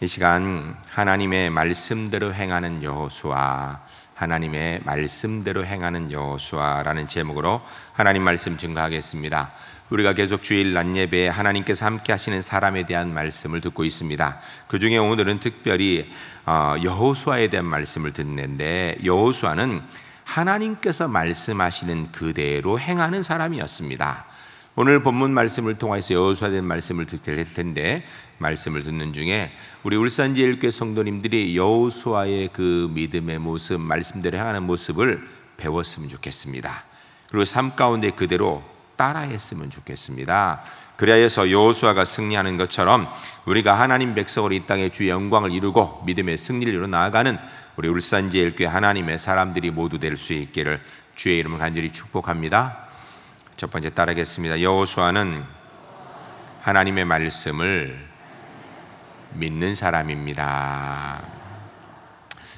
이 시간 하나님의 말씀대로 행하는 여호수아, 하나님의 말씀대로 행하는 여호수아라는 제목으로 하나님 말씀 증거하겠습니다. 우리가 계속 주일 낮 예배에 하나님께서 함께 하시는 사람에 대한 말씀을 듣고 있습니다. 그 중에 오늘은 특별히 여호수아에 대한 말씀을 듣는데, 여호수아는 하나님께서 말씀하시는 그대로 행하는 사람이었습니다. 오늘 본문 말씀을 통해서 여호수아에 대한 말씀을 듣게 될 텐데, 말씀을 듣는 중에 우리 울산제일교회 성도님들이 여호수아의 그 믿음의 모습, 말씀대로 행하는 모습을 배웠으면 좋겠습니다. 그리고 삶 가운데 그대로 따라했으면 좋겠습니다. 그래야 해서 여호수아가 승리하는 것처럼 우리가 하나님 백성으로 이 땅에 주의 영광을 이루고 믿음의 승리를 이루어 나아가는 우리 울산제일교회 하나님의 사람들이 모두 될 수 있기를 주의 이름을 간절히 축복합니다. 첫 번째 따라하겠습니다. 여호수아는 하나님의 말씀을 믿는 사람입니다.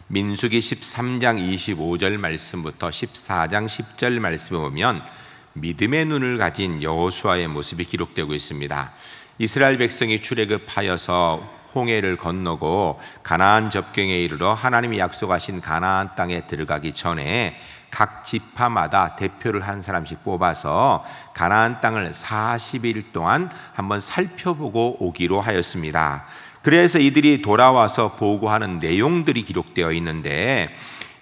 민수기 13장 25절 말씀부터 14장 10절 말씀을 보면 믿음의 눈을 가진 여호수아의 모습이 기록되고 있습니다. 이스라엘 백성이 출애굽하여서 홍해를 건너고 가나안 접경에 이르러 하나님이 약속하신 가나안 땅에 들어가기 전에 각 지파마다 대표를 한 사람씩 뽑아서 가나안 땅을 40일 동안 한번 살펴보고 오기로 하였습니다. 그래서 이들이 돌아와서 보고하는 내용들이 기록되어 있는데,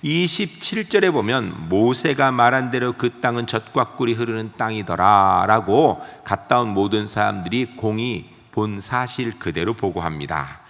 27절에 보면 모세가 말한 대로 그 땅은 젖과 꿀이 흐르는 땅이더라 라고 갔다 온 모든 사람들이 공히 본 사실 그대로 보고합니다.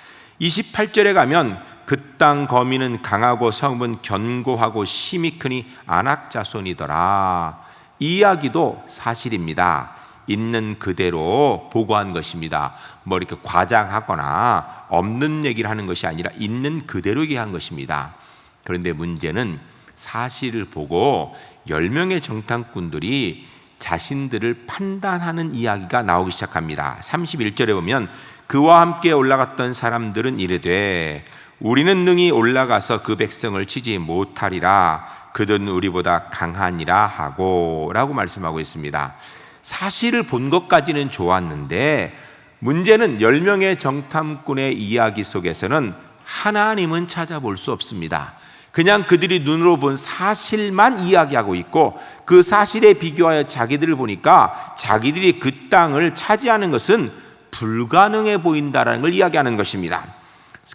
28절에 가면 그 땅 거민은 강하고 성읍은 견고하고 심히 크니 아낙 자손이더라. 이 이야기도 사실입니다. 있는 그대로 보고한 것입니다. 뭐 이렇게 과장하거나 없는 얘기를 하는 것이 아니라 있는 그대로 얘기한 것입니다. 그런데 문제는 사실을 보고 10명의 정탐꾼들이 자신들을 판단하는 이야기가 나오기 시작합니다. 31절에 보면 그와 함께 올라갔던 사람들은 이르되 우리는 능히 올라가서 그 백성을 치지 못하리라. 그들은 우리보다 강하니라 하고 라고 말씀하고 있습니다. 사실을 본 것까지는 좋았는데 문제는 10명의 정탐꾼의 이야기 속에서는 하나님은 찾아볼 수 없습니다. 그냥 그들이 눈으로 본 사실만 이야기하고 있고, 그 사실에 비교하여 자기들을 보니까 자기들이 그 땅을 차지하는 것은 불가능해 보인다는 걸 이야기하는 것입니다.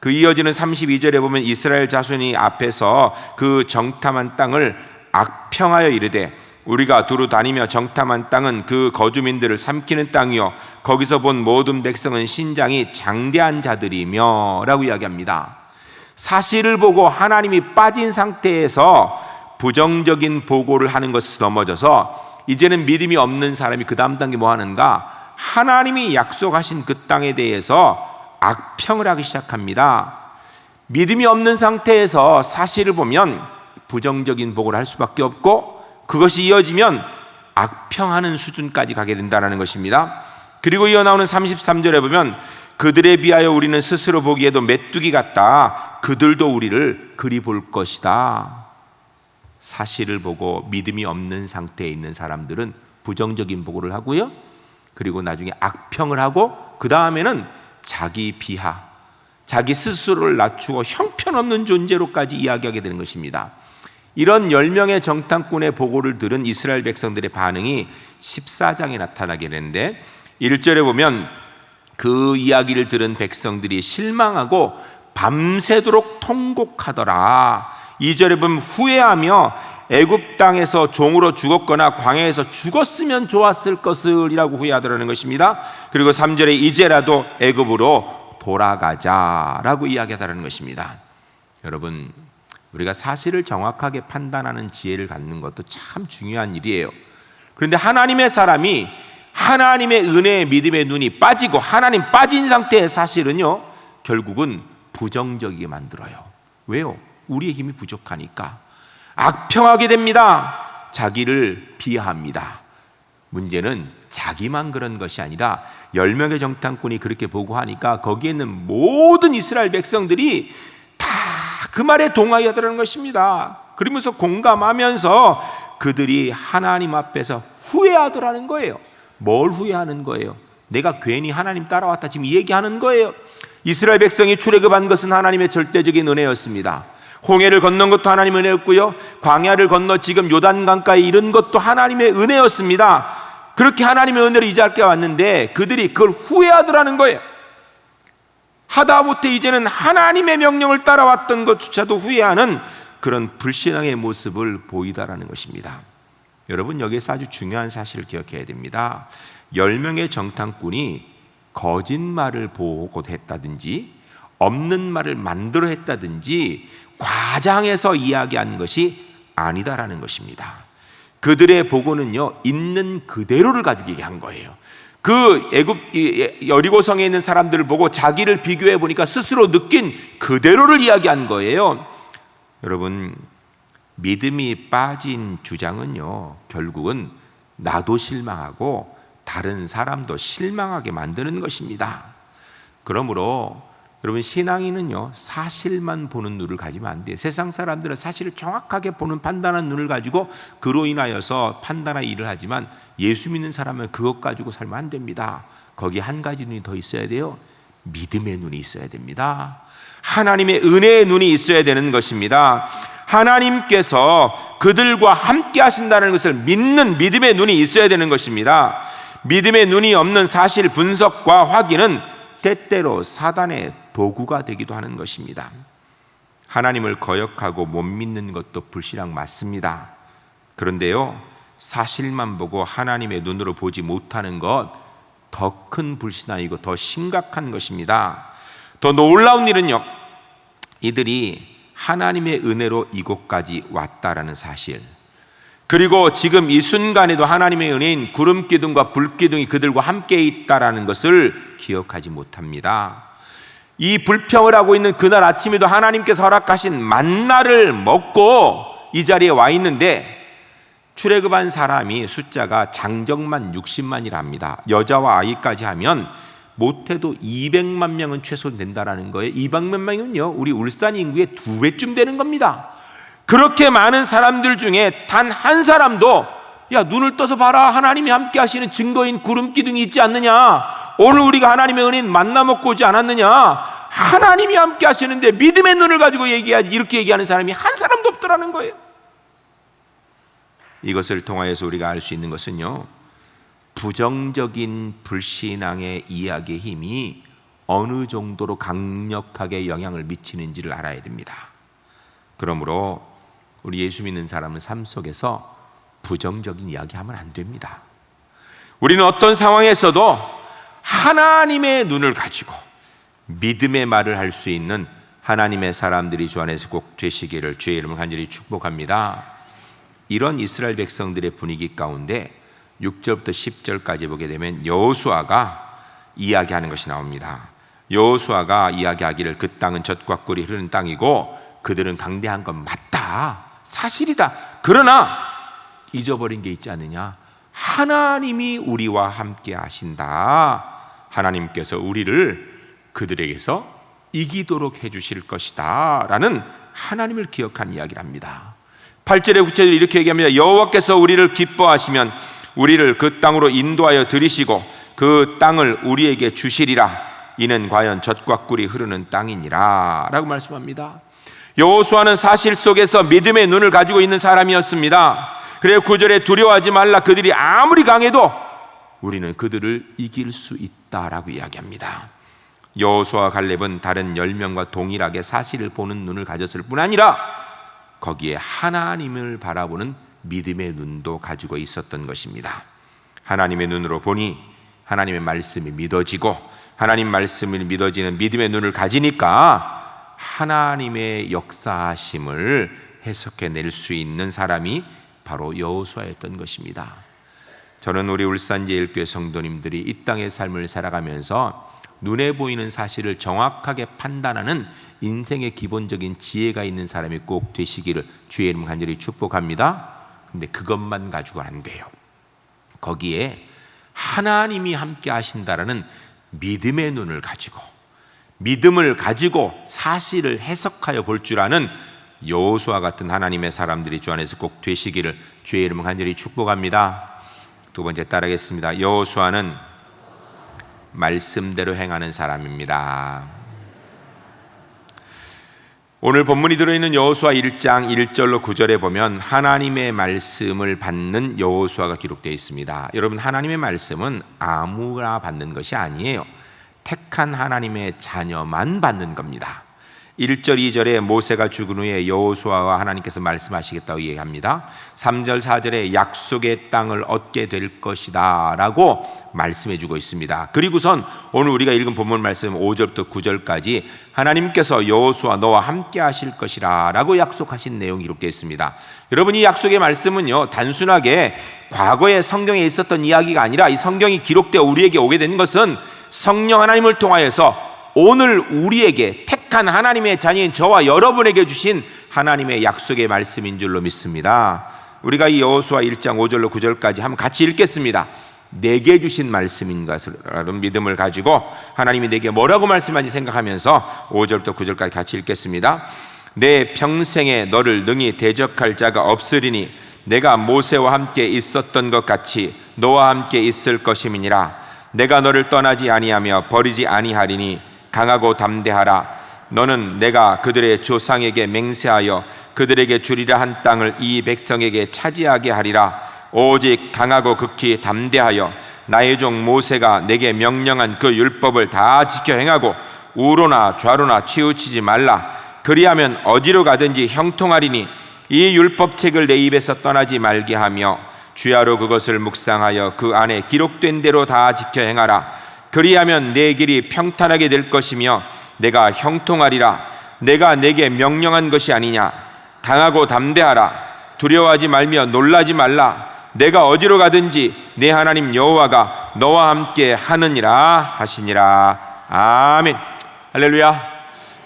그 이어지는 32절에 보면 이스라엘 자손이 앞에서 그 정탐한 땅을 악평하여 이르되 우리가 두루 다니며 정탐한 땅은 그 거주민들을 삼키는 땅이요 거기서 본 모든 백성은 신장이 장대한 자들이며 라고 이야기합니다. 사실을 보고 하나님이 빠진 상태에서 부정적인 보고를 하는 것을 넘어져서 이제는 믿음이 없는 사람이 그 다음 단계 뭐 하는가? 하나님이 약속하신 그 땅에 대해서 악평을 하기 시작합니다. 믿음이 없는 상태에서 사실을 보면 부정적인 보고를 할 수밖에 없고, 그것이 이어지면 악평하는 수준까지 가게 된다는 것입니다. 그리고 이어 나오는 33절에 보면 그들에 비하여 우리는 스스로 보기에도 메뚜기 같다. 그들도 우리를 그리 볼 것이다. 사실을 보고 믿음이 없는 상태에 있는 사람들은 부정적인 보고를 하고요, 그리고 나중에 악평을 하고, 그 다음에는 자기 비하, 자기 스스로를 낮추고 형편없는 존재로까지 이야기하게 되는 것입니다. 이런 10명의 정탐꾼의 보고를 들은 이스라엘 백성들의 반응이 14장에 나타나게 되는데, 1절에 보면 그 이야기를 들은 백성들이 실망하고 밤새도록 통곡하더라. 2절에 보면 후회하며 애굽 땅에서 종으로 죽었거나 광야에서 죽었으면 좋았을 것을이라고 후회하더라는 것입니다. 그리고 3절에 이제라도 애굽으로 돌아가자라고 이야기하더라는 것입니다. 여러분, 우리가 사실을 정확하게 판단하는 지혜를 갖는 것도 참 중요한 일이에요. 그런데 하나님의 사람이 하나님의 은혜의 믿음의 눈이 빠지고 하나님 빠진 상태의 사실은요, 결국은 부정적이게 만들어요. 왜요? 우리의 힘이 부족하니까 악평하게 됩니다. 자기를 비하합니다. 문제는 자기만 그런 것이 아니라 10명의 정탐꾼이 그렇게 보고하니까 거기에 있는 모든 이스라엘 백성들이 다 그 말에 동의하더라는 것입니다. 그러면서 공감하면서 그들이 하나님 앞에서 후회하더라는 거예요. 뭘 후회하는 거예요? 내가 괜히 하나님 따라왔다 지금 이 얘기하는 거예요. 이스라엘 백성이 출애굽한 것은 하나님의 절대적인 은혜였습니다. 홍해를 건넌 것도 하나님의 은혜였고요, 광야를 건너 지금 요단강가에 이른 것도 하나님의 은혜였습니다. 그렇게 하나님의 은혜로 이 자리에 왔는데 그들이 그걸 후회하더라는 거예요. 하다못해 이제는 하나님의 명령을 따라왔던 것조차도 후회하는 그런 불신앙의 모습을 보이다라는 것입니다. 여러분, 여기에서 아주 중요한 사실을 기억해야 됩니다. 10명의 정탐꾼이 거짓말을 보고 했다든지 없는 말을 만들어 했다든지 과장해서 이야기한 것이 아니다라는 것입니다. 그들의 보고는요, 있는 그대로를 가지고 얘기한 거예요. 그 여리고성에 있는 사람들을 보고 자기를 비교해 보니까 스스로 느낀 그대로를 이야기한 거예요. 여러분, 믿음이 빠진 주장은요, 결국은 나도 실망하고 다른 사람도 실망하게 만드는 것입니다. 그러므로 여러분, 신앙인은요, 사실만 보는 눈을 가지면 안 돼요. 세상 사람들은 사실을 정확하게 보는 판단하는 눈을 가지고 그로 인하여서 판단할 일을 하지만 예수 믿는 사람은 그것 가지고 살면 안 됩니다. 거기에 한 가지 눈이 더 있어야 돼요. 믿음의 눈이 있어야 됩니다. 하나님의 은혜의 눈이 있어야 되는 것입니다. 하나님께서 그들과 함께 하신다는 것을 믿는 믿음의 눈이 있어야 되는 것입니다. 믿음의 눈이 없는 사실 분석과 확인은 때때로 사단의 도구가 되기도 하는 것입니다. 하나님을 거역하고 못 믿는 것도 불신앙 맞습니다. 그런데요, 사실만 보고 하나님의 눈으로 보지 못하는 것, 더 큰 불신앙이고 더 심각한 것입니다. 더 놀라운 일은요, 이들이 하나님의 은혜로 이곳까지 왔다라는 사실, 그리고 지금 이 순간에도 하나님의 은혜인 구름 기둥과 불 기둥이 그들과 함께 있다라는 것을 기억하지 못합니다. 이 불평을 하고 있는 그날 아침에도 하나님께서 허락하신 만나를 먹고 이 자리에 와 있는데, 출애굽한 사람이 숫자가 장정만 60만이라 합니다. 여자와 아이까지 하면 못해도 200만 명은 최소 된다라는 거예요. 200만 명은요, 우리 울산 인구의 2배쯤 되는 겁니다. 그렇게 많은 사람들 중에 단 한 사람도 야, 눈을 떠서 봐라, 하나님이 함께 하시는 증거인 구름 기둥이 있지 않느냐, 오늘 우리가 하나님의 은혜인 만나 먹고 오지 않았느냐, 하나님이 함께 하시는데 믿음의 눈을 가지고 얘기하지, 이렇게 얘기하는 사람이 한 사람도 없더라는 거예요. 이것을 통하여서 우리가 알 수 있는 것은요, 부정적인 불신앙의 이야기의 힘이 어느 정도로 강력하게 영향을 미치는지를 알아야 됩니다. 그러므로 우리 예수 믿는 사람은 삶 속에서 부정적인 이야기하면 안 됩니다. 우리는 어떤 상황에서도 하나님의 눈을 가지고 믿음의 말을 할 수 있는 하나님의 사람들이 주 안에서 꼭 되시기를 주의 이름으로 간절히 축복합니다. 이런 이스라엘 백성들의 분위기 가운데 6절부터 10절까지 보게 되면 여호수아가 이야기하는 것이 나옵니다. 여호수아가 이야기하기를 그 땅은 젖과 꿀이 흐르는 땅이고 그들은 강대한 건 맞다, 사실이다. 그러나 잊어버린 게 있지 않느냐, 하나님이 우리와 함께 하신다. 하나님께서 우리를 그들에게서 이기도록 해주실 것이다 라는 하나님을 기억한 이야기를 합니다. 8절에 9절에 이렇게 얘기합니다. 여호와께서 우리를 기뻐하시면 우리를 그 땅으로 인도하여 들이시고 그 땅을 우리에게 주시리라. 이는 과연 젖과 꿀이 흐르는 땅이니라 라고 말씀합니다. 여호수아는 사실 속에서 믿음의 눈을 가지고 있는 사람이었습니다. 그래서 9절에 두려워하지 말라, 그들이 아무리 강해도 우리는 그들을 이길 수 있다라고 이야기합니다. 여호수아와 갈렙은 다른 10명과 동일하게 사실을 보는 눈을 가졌을 뿐 아니라 거기에 하나님을 바라보는 믿음의 눈도 가지고 있었던 것입니다. 하나님의 눈으로 보니 하나님의 말씀이 믿어지고, 하나님 말씀이 믿어지는 믿음의 눈을 가지니까 하나님의 역사하심을 해석해낼 수 있는 사람이 바로 여호수아였던 것입니다. 저는 우리 울산제일교회 성도님들이 이 땅의 삶을 살아가면서 눈에 보이는 사실을 정확하게 판단하는 인생의 기본적인 지혜가 있는 사람이 꼭 되시기를 주의 이름 간절히 축복합니다. 근데 그것만 가지고 안 돼요. 거기에 하나님이 함께 하신다라는 믿음의 눈을 가지고, 믿음을 가지고 사실을 해석하여 볼 줄 아는 여호수아 같은 하나님의 사람들이 주 안에서 꼭 되시기를 주의 이름 간절히 축복합니다. 두 번째 따르겠습니다. 여호수아는 말씀대로 행하는 사람입니다. 오늘 본문이 들어있는 여호수아 1장 1절로 9절에 보면 하나님의 말씀을 받는 여호수아가 기록되어 있습니다. 여러분, 하나님의 말씀은 아무나 받는 것이 아니에요. 택한 하나님의 자녀만 받는 겁니다. 1절 2절에 모세가 죽은 후에 여호수아와 하나님께서 말씀하시겠다고 얘기합니다. 3절 4절에 약속의 땅을 얻게 될 것이다 라고 말씀해 주고 있습니다. 그리고선 오늘 우리가 읽은 본문 말씀 5절부터 9절까지 하나님께서 여호수아 너와 함께 하실 것이라 라고 약속하신 내용이 기록되어 있습니다. 여러분, 이 약속의 말씀은요, 단순하게 과거에 성경에 있었던 이야기가 아니라 이 성경이 기록되어 우리에게 오게 된 것은 성령 하나님을 통하여서 오늘 우리에게 택한 하나님의 자녀인 저와 여러분에게 주신 하나님의 약속의 말씀인 줄로 믿습니다. 우리가 이 여호수아 1장 5절로 9절까지 한번 같이 읽겠습니다. 내게 주신 말씀인 것이라는 믿음을 가지고 하나님이 내게 뭐라고 말씀하는지 생각하면서 5절부터 9절까지 같이 읽겠습니다. 내 평생에 너를 능히 대적할 자가 없으리니 내가 모세와 함께 있었던 것 같이 너와 함께 있을 것임이니라. 내가 너를 떠나지 아니하며 버리지 아니하리니 강하고 담대하라. 너는 내가 그들의 조상에게 맹세하여 그들에게 주리라 한 땅을 이 백성에게 차지하게 하리라. 오직 강하고 극히 담대하여 나의 종 모세가 내게 명령한 그 율법을 다 지켜 행하고 우로나 좌로나 치우치지 말라. 그리하면 어디로 가든지 형통하리니 이 율법책을 내 입에서 떠나지 말게 하며 주야로 그것을 묵상하여 그 안에 기록된 대로 다 지켜 행하라. 그리하면 내 길이 평탄하게 될 것이며 내가 형통하리라. 내가 내게 명령한 것이 아니냐. 강하고 담대하라. 두려워하지 말며 놀라지 말라. 내가 어디로 가든지 내 하나님 여호와가 너와 함께 하느니라 하시니라. 아멘. 할렐루야,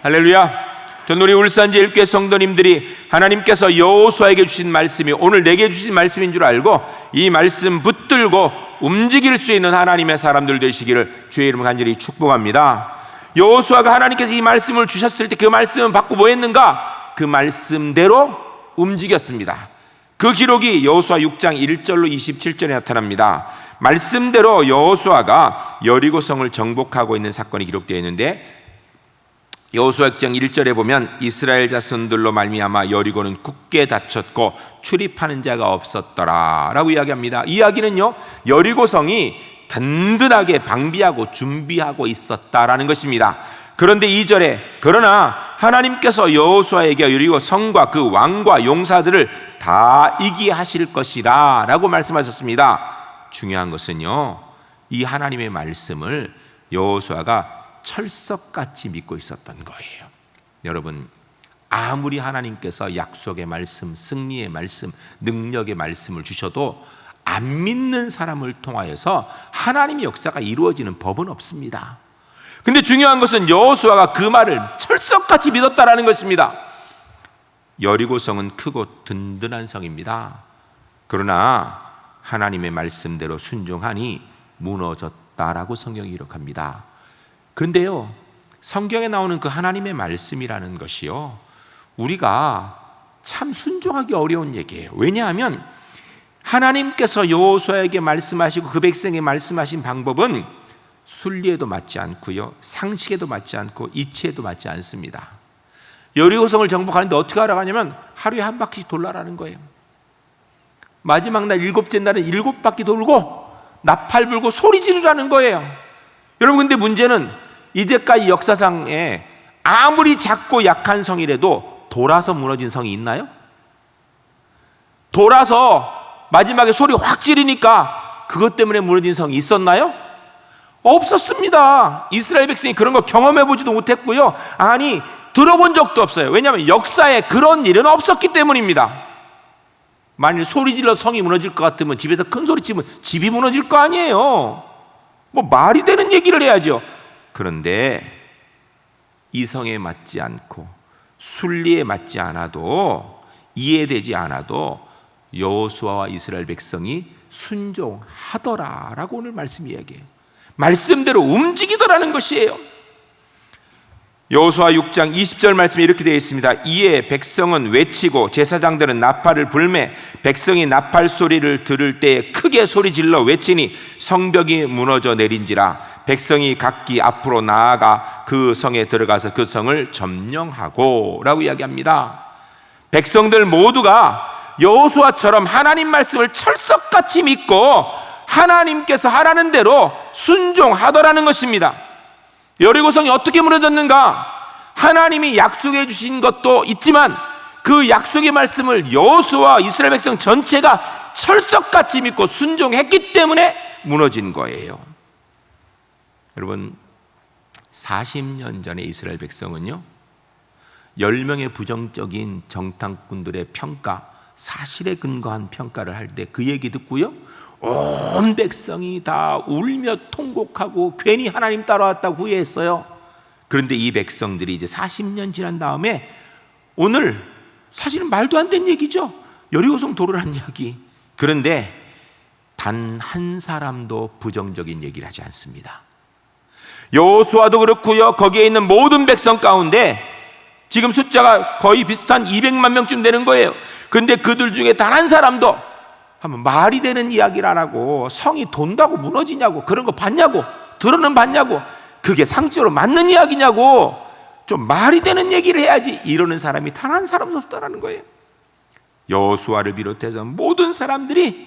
할렐루야. 전 우리 울산제일교회 성도님들이 하나님께서 여호수아에게 주신 말씀이 오늘 내게 주신 말씀인 줄 알고 이 말씀 붙들고 움직일 수 있는 하나님의 사람들 되시기를 주의 이름으로 간절히 축복합니다. 여호수아가 하나님께서 이 말씀을 주셨을 때 그 말씀을 받고 뭐 했는가? 그 말씀대로 움직였습니다. 그 기록이 여호수아 6장 1절로 27절에 나타납니다. 말씀대로 여호수아가 여리고성을 정복하고 있는 사건이 기록되어 있는데 여호수아 6장 1절에 보면 이스라엘 자손들로 말미암아 여리고는 굳게 닫혔고 출입하는 자가 없었더라 라고 이야기합니다. 이 이야기는요, 여리고성이 든든하게 방비하고 준비하고 있었다라는 것입니다. 그런데 2절에 그러나 하나님께서 여호수아에게 여리고 성과 그 왕과 용사들을 다 이기게 하실 것이라 라고 말씀하셨습니다. 중요한 것은요, 이 하나님의 말씀을 여호수아가 철석같이 믿고 있었던 거예요. 여러분, 아무리 하나님께서 약속의 말씀, 승리의 말씀, 능력의 말씀을 주셔도 안 믿는 사람을 통하여서 하나님의 역사가 이루어지는 법은 없습니다. 근데 중요한 것은 여호수아가 그 말을 철석같이 믿었다라는 것입니다. 여리고성은 크고 든든한 성입니다. 그러나 하나님의 말씀대로 순종하니 무너졌다라고 성경이 기록합니다. 그런데요, 성경에 나오는 그 하나님의 말씀이라는 것이요, 우리가 참 순종하기 어려운 얘기예요. 왜냐하면 하나님께서 여호수아에게 말씀하시고 그 백성에게 말씀하신 방법은 순리에도 맞지 않고요, 상식에도 맞지 않고 이치에도 맞지 않습니다. 여리고성을 정복하는데 어떻게 하라고 하루에 한 바퀴씩 돌라라는 거예요. 마지막 날 7째 날은 7바퀴 돌고 나팔 불고 소리 지르라는 거예요. 여러분, 근데 문제는 이제까지 역사상에 아무리 작고 약한 성이라도 돌아서 무너진 성이 있나요? 돌아서 마지막에 소리 확 지르니까 그것 때문에 무너진 성이 있었나요? 없었습니다. 이스라엘 백성이 그런 거 경험해 보지도 못했고요, 아니 들어본 적도 없어요. 왜냐하면 역사에 그런 일은 없었기 때문입니다. 만일 소리 질러 성이 무너질 것 같으면 집에서 큰 소리 치면 집이 무너질 거 아니에요. 뭐 말이 되는 얘기를 해야죠. 그런데 이성에 맞지 않고 순리에 맞지 않아도, 이해되지 않아도 여호수아와 이스라엘 백성이 순종하더라라고 오늘 말씀이 이야기해요. 말씀대로 움직이더라는 것이에요. 여호수아 6장 20절 말씀에 이렇게 되어 있습니다. 이에 백성은 외치고 제사장들은 나팔을 불매 백성이 나팔 소리를 들을 때에 크게 소리질러 외치니 성벽이 무너져 내린지라. 백성이 각기 앞으로 나아가 그 성에 들어가서 그 성을 점령하고 라고 이야기합니다. 백성들 모두가 여호수아처럼 하나님 말씀을 철석같이 믿고 하나님께서 하라는 대로 순종하더라는 것입니다. 여리고성이 어떻게 무너졌는가? 하나님이 약속해 주신 것도 있지만 그 약속의 말씀을 여호수아와 이스라엘 백성 전체가 철석같이 믿고 순종했기 때문에 무너진 거예요. 여러분, 40년 전에 이스라엘 백성은요, 10명의 부정적인 정탐꾼들의 평가, 사실에 근거한 평가를 할 때 그 얘기 듣고요, 온 백성이 다 울며 통곡하고 괜히 하나님 따라왔다고 후회했어요. 그런데 이 백성들이 이제 40년 지난 다음에 오늘 사실은 말도 안 되는 얘기죠. 여리고성 도르라는 이야기. 그런데 단 한 사람도 부정적인 얘기를 하지 않습니다. 여호수아도 그렇고요, 거기에 있는 모든 백성 가운데 지금 숫자가 거의 비슷한 200만 명쯤 되는 거예요. 그런데 그들 중에 단 한 사람도 하면 말이 되는 이야기를 안 하고 성이 돈다고 무너지냐고, 그런 거 봤냐고, 들어는 봤냐고, 그게 상식적으로 맞는 이야기냐고, 좀 말이 되는 얘기를 해야지, 이러는 사람이 단 한 사람도 없다라는 거예요. 여호수아를 비롯해서 모든 사람들이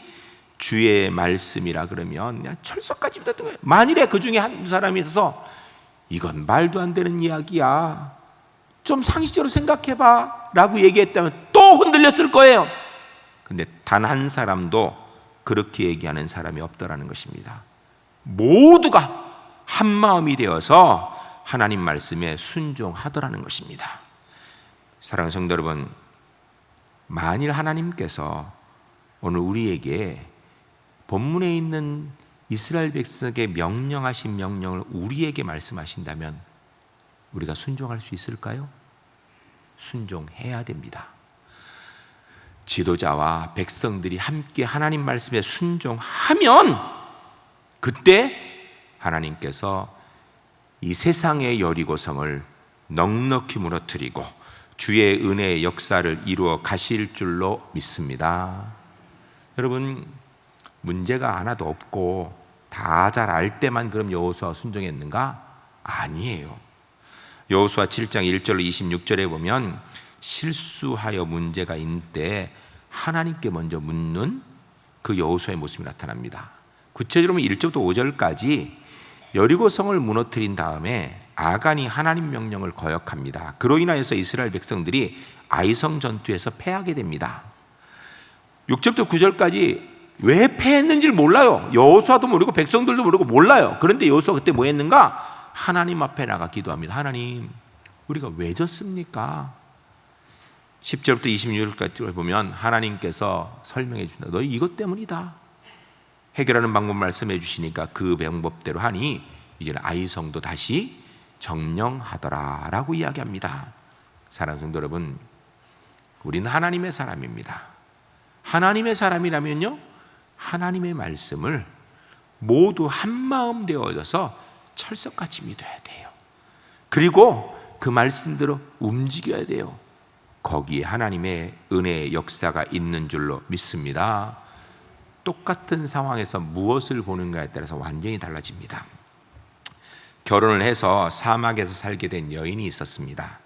주의 말씀이라 그러면 그냥 철석같이 믿었던 거예요. 만일에 그 중에 한 사람이 있어서 이건 말도 안 되는 이야기야, 좀 상식적으로 생각해봐 라고 얘기했다면 또 흔들렸을 거예요. 근데 단 한 사람도 그렇게 얘기하는 사람이 없더라는 것입니다. 모두가 한 마음이 되어서 하나님 말씀에 순종하더라는 것입니다. 사랑하는 성도 여러분, 만일 하나님께서 오늘 우리에게 본문에 있는 이스라엘 백성에게 명령하신 명령을 우리에게 말씀하신다면 우리가 순종할 수 있을까요? 순종해야 됩니다. 지도자와 백성들이 함께 하나님 말씀에 순종하면 그때 하나님께서 이 세상의 여리고성을 넉넉히 무너뜨리고 주의 은혜의 역사를 이루어 가실 줄로 믿습니다. 여러분, 문제가 하나도 없고 다 잘 알 때만 그럼 여호수아 순종했는가? 아니에요. 여호수아 7장 1절로 26절에 보면 실수하여 문제가 있는 때 하나님께 먼저 묻는 그 여호수아의 모습이 나타납니다. 구체적으로 보면 1절부터 5절까지 여리고성을 무너뜨린 다음에 아간이 하나님 명령을 거역합니다. 그로 인하여서 이스라엘 백성들이 아이성 전투에서 패하게 됩니다. 6절부터 9절까지 왜 패했는지를 몰라요. 여호수아도 모르고 백성들도 모르고 몰라요. 그런데 여호수아가 그때 뭐 했는가? 하나님 앞에 나가 기도합니다. 하나님, 우리가 왜 졌습니까? 10절부터 26절까지 보면 하나님께서 설명해 준다. 너희 이것 때문이다. 해결하는 방법 말씀해 주시니까 그 방법대로 하니 이제는 아이성도 다시 정령하더라 라고 이야기합니다. 사랑하는 성도 여러분, 우리는 하나님의 사람입니다. 하나님의 사람이라면요, 하나님의 말씀을 모두 한마음 되어져서 철석같이 믿어야 돼요. 그리고 그 말씀대로 움직여야 돼요. 거기에 하나님의 은혜의 역사가 있는 줄로 믿습니다. 똑같은 상황에서 무엇을 보는가에 따라서 완전히 달라집니다. 결혼을 해서 사막에서 살게 된 여인이 있었습니다.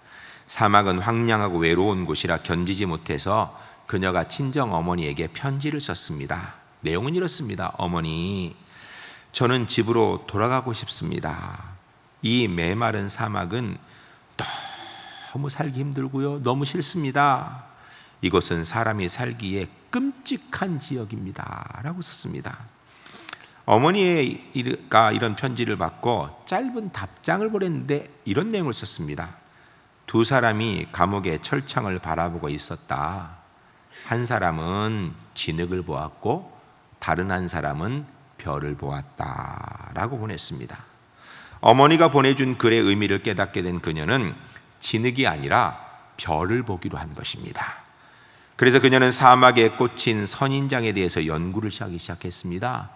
사막은 황량하고 외로운 곳이라 견디지 못해서 그녀가 친정 어머니에게 편지를 썼습니다. 내용은 이렇습니다. 어머니, 저는 집으로 돌아가고 싶습니다. 이 메마른 사막은 너무 살기 힘들고요, 너무 싫습니다. 이곳은 사람이 살기에 끔찍한 지역입니다 라고 썼습니다. 어머니가 이런 편지를 받고 짧은 답장을 보냈는데 이런 내용을 썼습니다. 두 사람이 감옥의 철창을 바라보고 있었다. 한 사람은 진흙을 보았고 다른 한 사람은 별을 보았다 라고 보냈습니다. 어머니가 보내준 글의 의미를 깨닫게 된 그녀는 진흙이 아니라 별을 보기로 한 것입니다. 그래서 그녀는 사막에 꽂힌 선인장에 대해서 연구를 하기 시작했습니다.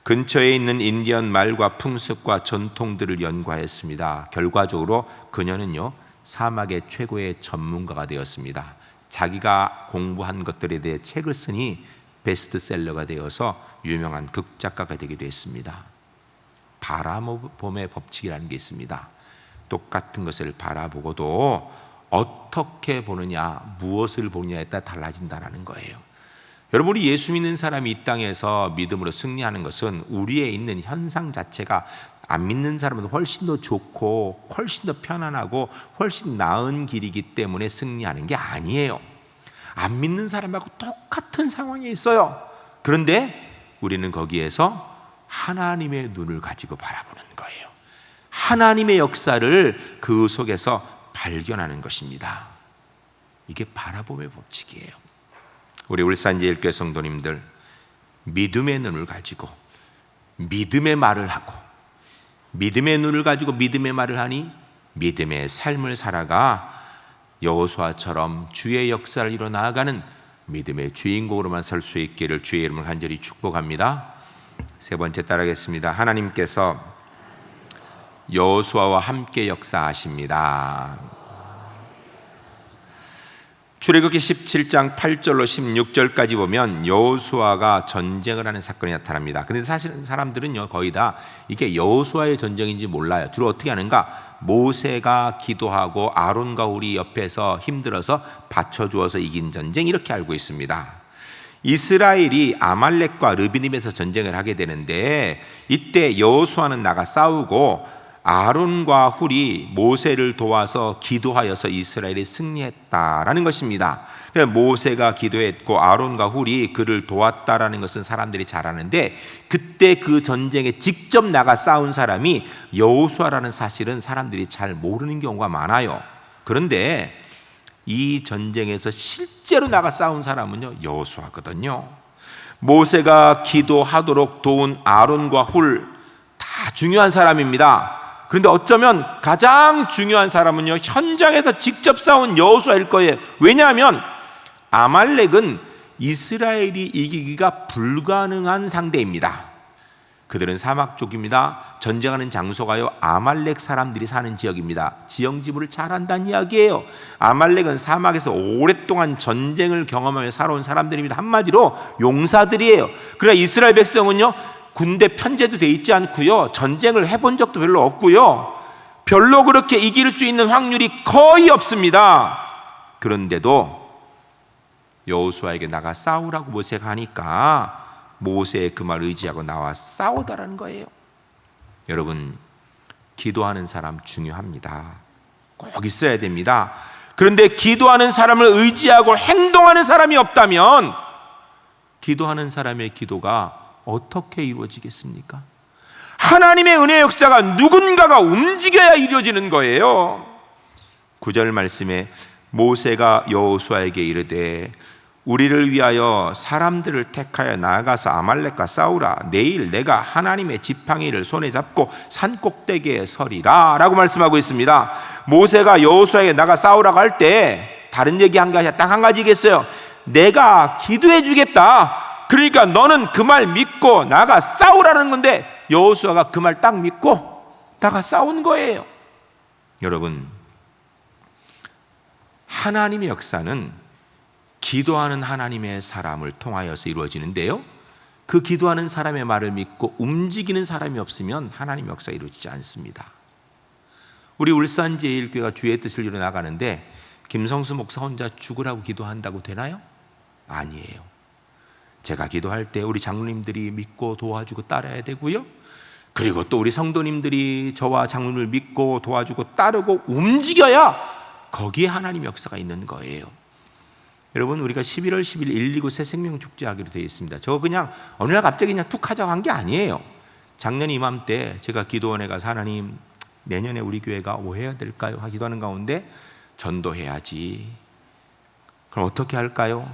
근처에 있는 인디언 말과 풍습과 전통들을 연구하였습니다. 결과적으로 그녀는요, 사막의 최고의 전문가가 되었습니다. 자기가 공부한 것들에 대해 책을 쓰니 베스트셀러가 되어서 유명한 극작가가 되기도 했습니다. 바라봄의 법칙이라는 게 있습니다. 똑같은 것을 바라보고도 어떻게 보느냐, 무엇을 보느냐에 따라 달라진다는 거예요. 여러분, 우리 예수 믿는 사람이 이 땅에서 믿음으로 승리하는 것은 우리에 있는 현상 자체가 안 믿는 사람은 훨씬 더 좋고 훨씬 더 편안하고 훨씬 나은 길이기 때문에 승리하는 게 아니에요. 안 믿는 사람하고 똑같은 상황에 있어요. 그런데 우리는 거기에서 하나님의 눈을 가지고 바라보는 거예요. 하나님의 역사를 그 속에서 발견하는 것입니다. 이게 바라봄의 법칙이에요. 우리 울산제일교회 성도님들, 믿음의 눈을 가지고 믿음의 말을 하고 믿음의 눈을 가지고 믿음의 말을 하니 믿음의 삶을 살아가 여호수아처럼 주의 역사를 이뤄 나아가는 믿음의 주인공으로만 설 수 있기를 주의 이름으로 간절히 축복합니다. 세 번째 따르겠습니다. 하나님께서 여호수아와 함께 역사하십니다. 출애굽기 17장 8절로 16절까지 보면 여호수아가 전쟁을 하는 사건이 나타납니다. 근데 사실 사람들은요, 거의 다 이게 여호수아의 전쟁인지 몰라요. 주로 어떻게 하는가? 모세가 기도하고 아론과 훌이 옆에서 힘들어서 받쳐주어서 이긴 전쟁, 이렇게 알고 있습니다. 이스라엘이 아말렉과 르비딤에서 전쟁을 하게 되는데, 이때 여호수아는 나가 싸우고 아론과 훌이 모세를 도와서 기도하여서 이스라엘이 승리했다라는 것입니다. 모세가 기도했고 아론과 훌이 그를 도왔다라는 것은 사람들이 잘 아는데, 그때 그 전쟁에 직접 나가 싸운 사람이 여호수아라는 사실은 사람들이 잘 모르는 경우가 많아요. 그런데 이 전쟁에서 실제로 나가 싸운 사람은요, 여호수아거든요. 모세가 기도하도록 도운 아론과 훌 다 중요한 사람입니다. 그런데 어쩌면 가장 중요한 사람은요, 현장에서 직접 싸운 여호수아일 거예요. 왜냐하면 아말렉은 이스라엘이 이기기가 불가능한 상대입니다. 그들은 사막 쪽입니다. 전쟁하는 장소가요, 아말렉 사람들이 사는 지역입니다. 지형지물을 잘 안다는 이야기예요. 아말렉은 사막에서 오랫동안 전쟁을 경험하며 살아온 사람들입니다. 한마디로 용사들이에요. 그러나 이스라엘 백성은요, 군대 편제도 돼 있지 않고요, 전쟁을 해본 적도 별로 없고요, 별로 그렇게 이길 수 있는 확률이 거의 없습니다. 그런데도 여호수아에게 나가 싸우라고 모세가 하니까 모세의 그 말 의지하고 나와 싸우다라는 거예요. 여러분, 기도하는 사람 중요합니다. 꼭 있어야 됩니다. 그런데 기도하는 사람을 의지하고 행동하는 사람이 없다면 기도하는 사람의 기도가 어떻게 이루어지겠습니까? 하나님의 은혜의 역사가 누군가가 움직여야 이루어지는 거예요. 9절 말씀에 모세가 여호수아에게 이르되 우리를 위하여 사람들을 택하여 나아가서 아말렉과 싸우라. 내일 내가 하나님의 지팡이를 손에 잡고 산 꼭대기에 서리라 라고 말씀하고 있습니다. 모세가 여호수아에게 나가 싸우라고 할 때 다른 얘기 한 가지, 딱 한 가지겠어요. 내가 기도해 주겠다. 그러니까 너는 그 말 믿고 나가 싸우라는 건데, 여호수아가 그 말 딱 믿고 나가 싸운 거예요. 여러분, 하나님의 역사는 기도하는 하나님의 사람을 통하여서 이루어지는데요, 그 기도하는 사람의 말을 믿고 움직이는 사람이 없으면 하나님의 역사가 이루어지지 않습니다. 우리 울산제일교회가 주의 뜻을 이루어 나가는데 김성수 목사 혼자 죽으라고 기도한다고 되나요? 아니에요. 제가 기도할 때 우리 장로님들이 믿고 도와주고 따라야 되고요, 그리고 또 우리 성도님들이 저와 장로님을 믿고 도와주고 따르고 움직여야 거기에 하나님의 역사가 있는 거예요. 여러분, 우리가 11월 10일 129 새생명 축제하기로 되어 있습니다. 저 그냥 어느 날 갑자기 그냥 툭 하자고 한 게 아니에요. 작년 이맘때 제가 기도원에 가서 하나님, 내년에 우리 교회가 뭐 해야 될까요? 기도하는 가운데 전도해야지. 그럼 어떻게 할까요?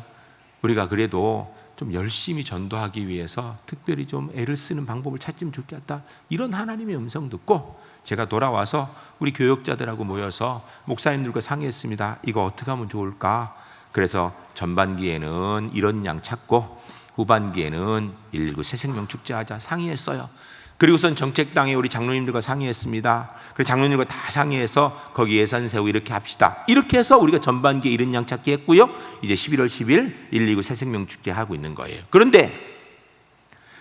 우리가 그래도 좀 열심히 전도하기 위해서 특별히 좀 애를 쓰는 방법을 찾으면 좋겠다, 이런 하나님의 음성 듣고 제가 돌아와서 우리 교역자들하고 모여서 목사님들과 상의했습니다. 이거 어떻게 하면 좋을까? 그래서 전반기에는 이런 양 찾고 후반기에는 119 새생명 축제하자 상의했어요. 그리고선 정책당에 우리 장로님들과 상의했습니다. 그래서 장로님들과 다 상의해서 거기 예산 세우고 이렇게 합시다. 이렇게 해서 우리가 전반기에 이른 양 찾기 했고요. 이제 11월 10일 119 새생명 축제 하고 있는 거예요. 그런데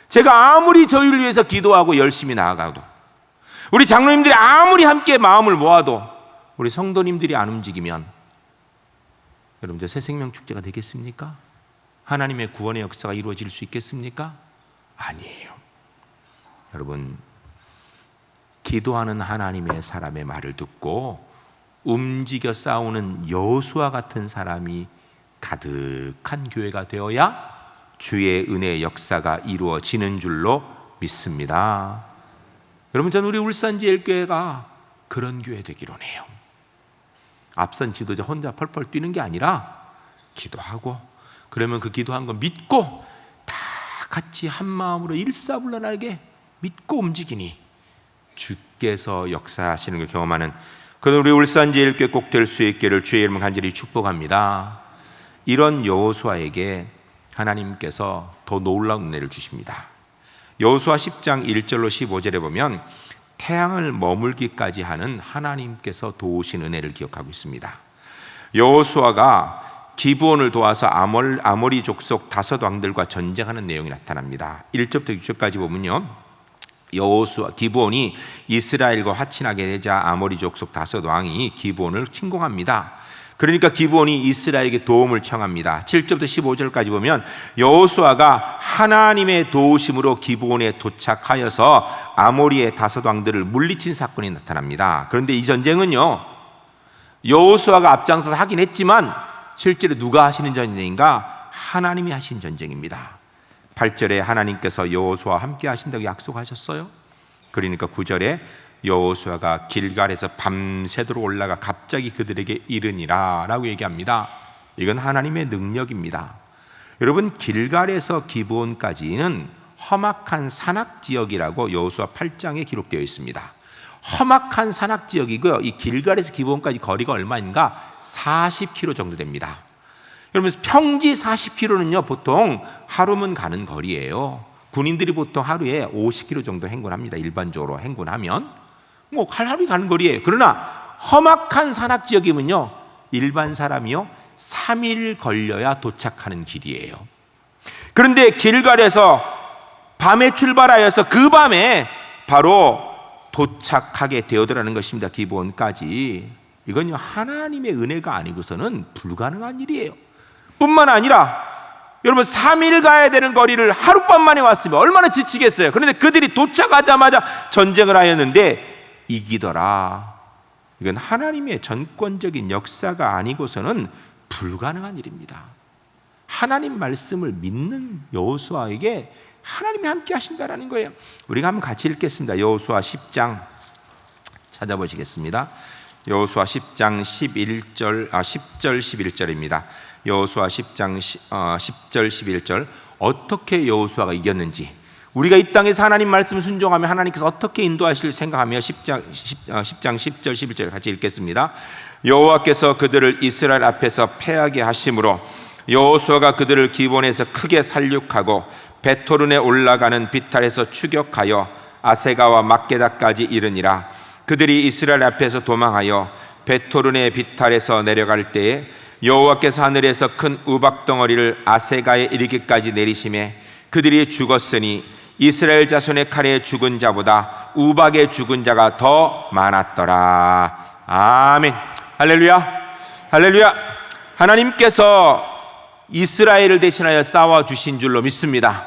제가 아무리 저희를 위해서 기도하고 열심히 나아가도, 우리 장로님들이 아무리 함께 마음을 모아도 우리 성도님들이 안 움직이면 여러분들 새생명 축제가 되겠습니까? 하나님의 구원의 역사가 이루어질 수 있겠습니까? 아니에요. 여러분, 기도하는 하나님의 사람의 말을 듣고 움직여 싸우는 여호수아 같은 사람이 가득한 교회가 되어야 주의 은혜의 역사가 이루어지는 줄로 믿습니다. 여러분, 저는 우리 울산제일교회가 그런 교회 되기로 해요. 앞선 지도자 혼자 펄펄 뛰는 게 아니라 기도하고, 그러면 그 기도한 거 믿고 다 같이 한 마음으로 일사불란하게 믿고 움직이니 주께서 역사하시는 걸 경험하는 그런 우리 울산제일교회 꼭 될 수 있기를 주의 이름으로 간절히 축복합니다. 이런 여호수아에게 하나님께서 더 놀라운 은혜를 주십니다. 여호수아 10장 1절로 15절에 보면 태양을 머물기까지 하는 하나님께서 도우신 은혜를 기억하고 있습니다. 여호수아가 기브온을 도와서 아모리 족속 다섯 왕들과 전쟁하는 내용이 나타납니다. 1절부터 6절까지 보면요, 여호수아 기브온이 이스라엘과 화친하게 되자 아모리 족속 다섯 왕이 기브온을 침공합니다. 그러니까 기브온이 이스라엘에게 도움을 청합니다. 7절부터 15절까지 보면 여호수아가 하나님의 도우심으로 기브온에 도착하여서 아모리의 다섯 왕들을 물리친 사건이 나타납니다. 그런데 이 전쟁은요, 여호수아가 앞장서서 하긴 했지만 실제로 누가 하시는 전쟁인가? 하나님이 하신 전쟁입니다. 8절에 하나님께서 여호수아와 함께 하신다고 약속하셨어요. 그러니까 9절에 여호수아가 길갈에서 밤새도록 올라가 갑자기 그들에게 이르니라 라고 얘기합니다. 이건 하나님의 능력입니다. 여러분, 길갈에서 기브온까지는 험악한 산악지역이라고 여호수아 8장에 기록되어 있습니다. 험악한 산악지역이고요, 이 길갈에서 기브온까지 거리가 얼마인가? 40km 정도 됩니다. 여러분, 평지 40km는요 보통 하루면 가는 거리예요. 군인들이 보통 하루에 50km 정도 행군합니다. 일반적으로 행군하면 뭐 하루 가는 거리예요. 그러나 험악한 산악지역이면요 일반 사람이요 3일 걸려야 도착하는 길이에요. 그런데 길갈에서 밤에 출발하여서 그 밤에 바로 도착하게 되어더라는 것입니다. 기브온까지. 이건요 하나님의 은혜가 아니고서는 불가능한 일이에요. 뿐만 아니라 여러분 3일 가야 되는 거리를 하룻밤 만에 왔으면 얼마나 지치겠어요. 그런데 그들이 도착하자마자 전쟁을 하였는데 이기더라. 이건 하나님의 전권적인 역사가 아니고서는 불가능한 일입니다. 하나님 말씀을 믿는 여호수아에게 하나님이 함께 하신다라는 거예요. 우리가 한번 같이 읽겠습니다. 여호수아 10장 찾아보시겠습니다. 여호수아 10장 10절 11절입니다. 여호수아 10장 10절 11절. 어떻게 여호수아가 이겼는지, 우리가 이 땅에서 하나님 말씀 순종하며 하나님께서 어떻게 인도하실 생각하며 10장 10절 11절 같이 읽겠습니다. 여호와께서 그들을 이스라엘 앞에서 패하게 하심으로 여호수아가 그들을 기브온에서 크게 살육하고 베토른에 올라가는 비탈에서 추격하여 아세가와 막게다까지 이르니라. 그들이 이스라엘 앞에서 도망하여 베토른의 비탈에서 내려갈 때에 여호와께서 하늘에서 큰 우박 덩어리를 아세가에 이르기까지 내리심에 그들이 죽었으니 이스라엘 자손의 칼에 죽은 자보다 우박에 죽은 자가 더 많았더라. 아멘. 할렐루야. 할렐루야. 하나님께서 이스라엘을 대신하여 싸워주신 줄로 믿습니다.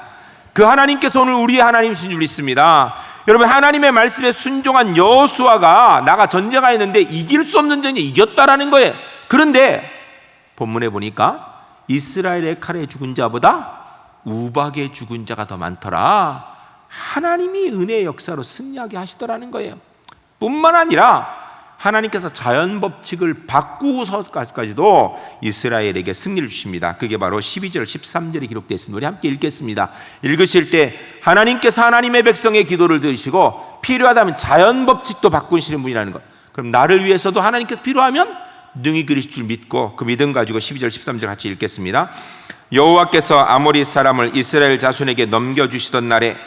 그 하나님께서 오늘 우리의 하나님이신 줄 믿습니다. 여러분, 하나님의 말씀에 순종한 여호수아가 나가 전쟁하였는데 이길 수 없는 전쟁에 이겼다라는 거예요. 그런데 본문에 보니까 이스라엘의 칼에 죽은 자보다 우박에 죽은 자가 더 많더라. 하나님이 은혜의 역사로 승리하게 하시더라는 거예요. 뿐만 아니라 하나님께서 자연 법칙을 바꾸고서까지도 이스라엘에게 승리를 주십니다. 그게 바로 12절 13절에 기록되어 있습니다. 우리 함께 읽겠습니다. 읽으실 때 하나님께서 하나님의 백성의 기도를 들으시고 필요하다면 자연 법칙도 바꾸시는 분이라는 것. 그럼 나를 위해서도 하나님께서 필요하면 능히 그리실 줄 믿고 그 믿음 가지고 12절 13절 같이 읽겠습니다. 여호와께서 아모리 사람을 이스라엘 자손에게 넘겨주시던 날에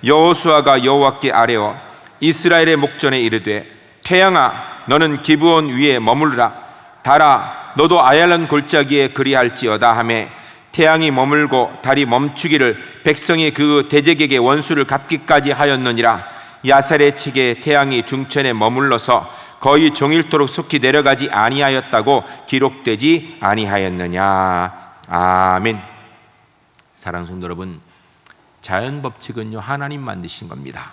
여호수아가 여호와께 아뢰어 이스라엘의 목전에 이르되 태양아 너는 기브온 위에 머무르라 달아 너도 아얄론 골짜기에 그리할지어다 하매 태양이 머물고 달이 멈추기를 백성이 그 대적에게 원수를 갚기까지 하였느니라. 야살의 측에 태양이 중천에 머물러서 거의 종일토록 속히 내려가지 아니하였다고 기록되지 아니하였느냐. 아멘. 사랑하는 성도 여러분, 자연 법칙은요 하나님 만드신 겁니다.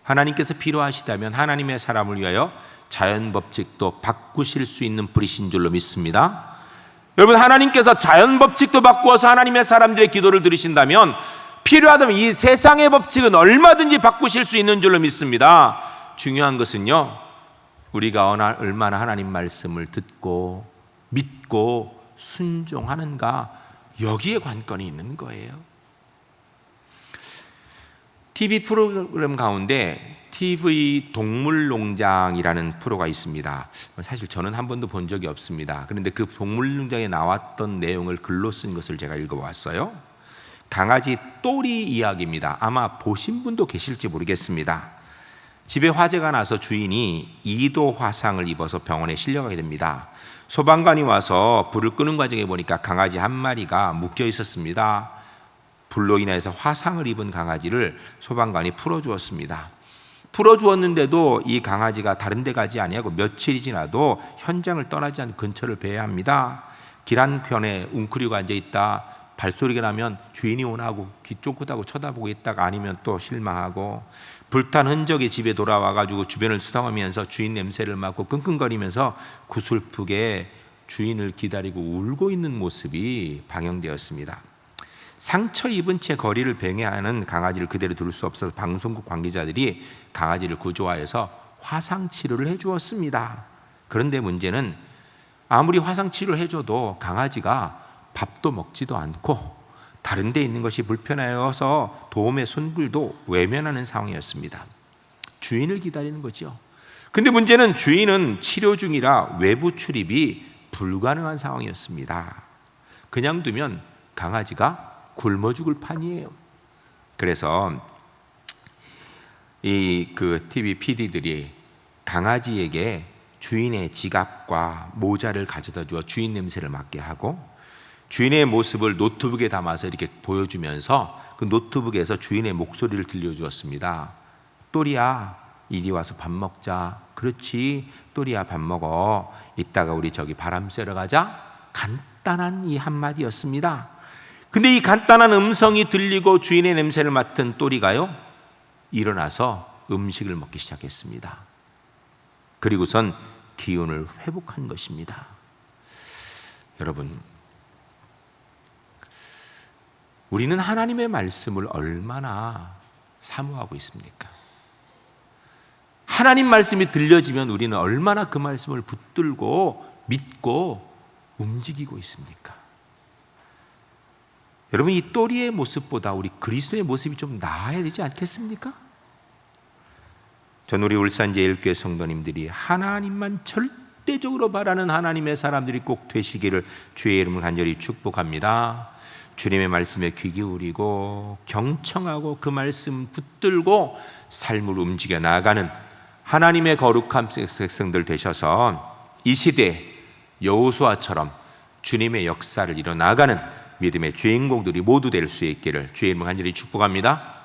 하나님께서 필요하시다면 하나님의 사람을 위하여 자연 법칙도 바꾸실 수 있는 분이신 줄로 믿습니다. 여러분, 하나님께서 자연 법칙도 바꾸어서 하나님의 사람들의 기도를 들으신다면 필요하다면 이 세상의 법칙은 얼마든지 바꾸실 수 있는 줄로 믿습니다. 중요한 것은요, 우리가 얼마나 하나님 말씀을 듣고 믿고 순종하는가, 여기에 관건이 있는 거예요. TV 프로그램 가운데 TV 동물농장이라는 프로가 있습니다. 사실 저는 한 번도 본 적이 없습니다. 그런데 그 동물농장에 나왔던 내용을 글로 쓴 것을 제가 읽어봤어요. 강아지 또리 이야기입니다. 아마 보신 분도 계실지 모르겠습니다. 집에 화재가 나서 주인이 2도 화상을 입어서 병원에 실려가게 됩니다. 소방관이 와서 불을 끄는 과정에 보니까 강아지 한 마리가 묶여 있었습니다. 불로 인해서 화상을 입은 강아지를 소방관이 풀어주었습니다. 풀어주었는데도 이 강아지가 다른 데 가지 아니하고 며칠이 지나도 현장을 떠나지 않고 근처를 배회야 합니다. 길 한켠에 웅크리고 앉아있다 발소리가 나면 주인이 오나고 귀 쫑긋하고 쳐다보고 있다가 아니면 또 실망하고, 불탄 흔적이 집에 돌아와가지고 주변을 수상하면서 주인 냄새를 맡고 끙끙거리면서 구슬프게 주인을 기다리고 울고 있는 모습이 방영되었습니다. 상처 입은 채 거리를 병행하는 강아지를 그대로 둘 수 없어서 방송국 관계자들이 강아지를 구조하여서 화상 치료를 해주었습니다. 그런데 문제는 아무리 화상 치료를 해줘도 강아지가 밥도 먹지도 않고 다른 데 있는 것이 불편하여서 도움의 손길도 외면하는 상황이었습니다. 주인을 기다리는 거죠. 근데 문제는 주인은 치료 중이라 외부 출입이 불가능한 상황이었습니다. 그냥 두면 강아지가 굶어 죽을 판이에요. 그래서 그 TV PD들이 강아지에게 주인의 지갑과 모자를 가져다 주어 주인 냄새를 맡게 하고, 주인의 모습을 노트북에 담아서 이렇게 보여주면서 그 노트북에서 주인의 목소리를 들려주었습니다. 또리야, 이리 와서 밥 먹자. 그렇지, 또리야, 밥 먹어. 이따가 우리 저기 바람 쐬러 가자. 간단한 이 한마디였습니다. 근데 이 간단한 음성이 들리고 주인의 냄새를 맡은 또리가요, 일어나서 음식을 먹기 시작했습니다. 그리고선 기운을 회복한 것입니다. 여러분, 우리는 하나님의 말씀을 얼마나 사모하고 있습니까? 하나님 말씀이 들려지면 우리는 얼마나 그 말씀을 붙들고 믿고 움직이고 있습니까? 여러분, 이 또리의 모습보다 우리 그리스도의 모습이 좀 나아야 되지 않겠습니까? 전 우리 울산 제1교회 성도님들이 하나님만 절대적으로 바라는 하나님의 사람들이 꼭 되시기를 주의 이름을 간절히 축복합니다. 주님의 말씀에 귀 기울이고 경청하고 그 말씀 붙들고 삶을 움직여 나아가는 하나님의 거룩한 백성들 되셔서 이 시대 여호수아처럼 주님의 역사를 이뤄나가는 믿음의 주인공들이 모두 될 수 있기를 주의 이름으로 간절히 축복합니다.